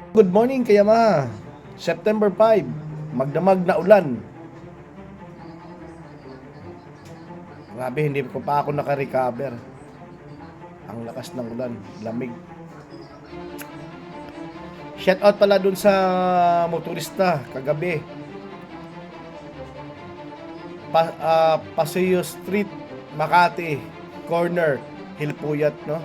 Good morning, Kayama. September 5, magdamag na ulan. Grabe, hindi ko pa ako naka-recover. Ang lakas ng ulan, lamig. Shout out pala dun sa motorista kagabi. Paseo Street, Makati, corner, Hilpuyat, no?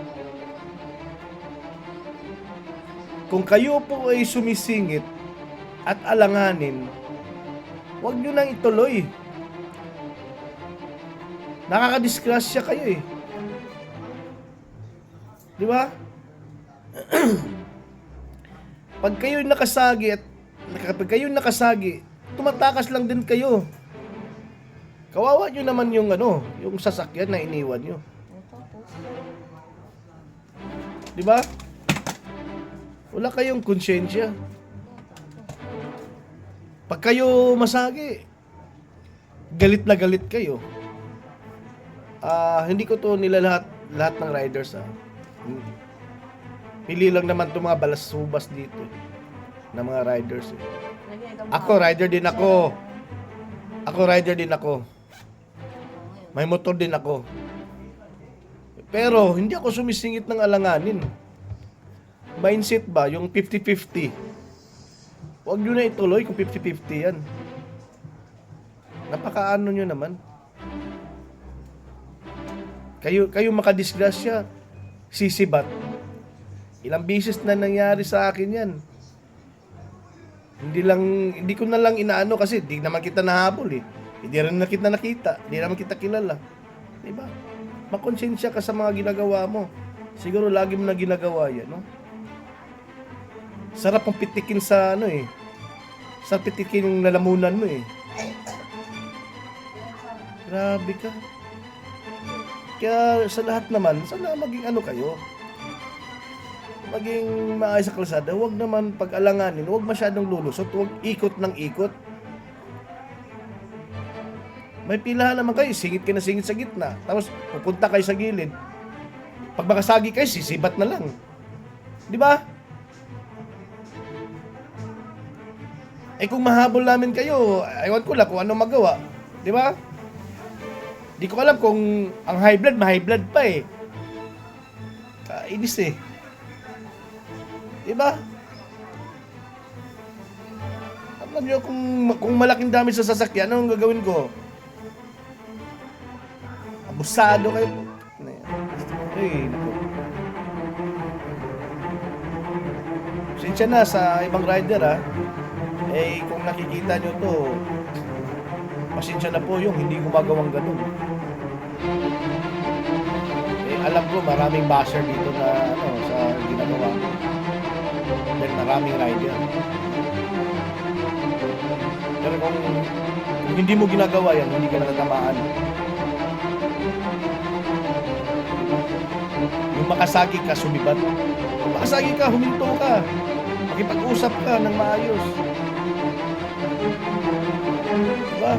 Kung kayo po ay sumisingit at alanganin, huwag nyo nang ituloy. Nakakadisgrasya kayo eh. Di ba? Pag kayo nakasagi, tumatakas lang din kayo. Kawawa nyo naman yung yung sasakyan na iniwan nyo. Di ba? Wala kayong konsyensya. Pag kayo masagi, galit na galit kayo. Hindi ko to nila lahat ng riders. Pili lang naman itong mga balas-subas dito na mga riders. Rider din ako. Rider din ako. May motor din ako. Pero hindi ako sumisingit ng alanganin. Mindset ba? Yung 50-50. Huwag nyo na ituloy kung 50-50 yan. Napakaano nyo naman. Kayo makadisgrasya, sisibat. Ilang beses na nangyari sa akin yan. Hindi ko na lang inaano kasi di naman kita nahabol eh. Hindi rin na kita nakita. Hindi naman kita kilala. Diba? Makonsensya ka sa mga ginagawa mo. Siguro lagi mo na ginagawa yan, no? Sarap ang pitikin sa sarap pitikin yung lalamunan mo eh. Grabe ka. Kaya sa lahat naman, sana maging kayo. Maging maayos sa kalsada. Huwag naman pag-alanganin. Huwag masyadong lulusot. Huwag ikot ng ikot. May pilahan naman kayo. Singit ka na singit sa gitna. Tapos pupunta kayo sa gilid. Pag makasagi kayo, sisibat na lang. Di ba? Kung mahabol namin kayo, ewan ko lang kung ano magawa. Di ba? Di ko alam kung ang high blood, ma-high blood pa eh. Kainis eh. Di ba? Alam nyo, kung malaking dami sa sasakyan, anong gagawin ko? Abusado kayo. Ay, naku. Sinsya na sa ibang rider kung nakikita nyo to, pasensya na po yung hindi gumagawang ganun. Alam ko maraming basher dito na sa ginagawa ko. Then maraming rider. Pero kung hindi mo ginagawa yan, hindi ka natatamaan. Yung makasagi ka, sumibat. Kung makasagi ka, huminto ka. Makipag-usap ka ng maayos. Diba?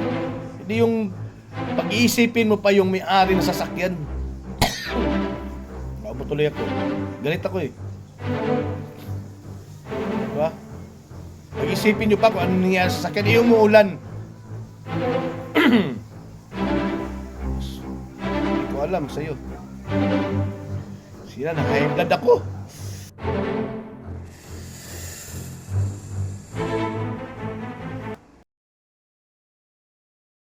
Hindi yung pag-iisipin mo pa yung may-ari ng sasakyan. Tuloy ako. Galit ako eh. Diba? Pag-isipin nyo pa kung ano nangyari sa sasakyan. Yung umuulan. Hindi ko alam sa'yo. Sila, naka-high blood ako.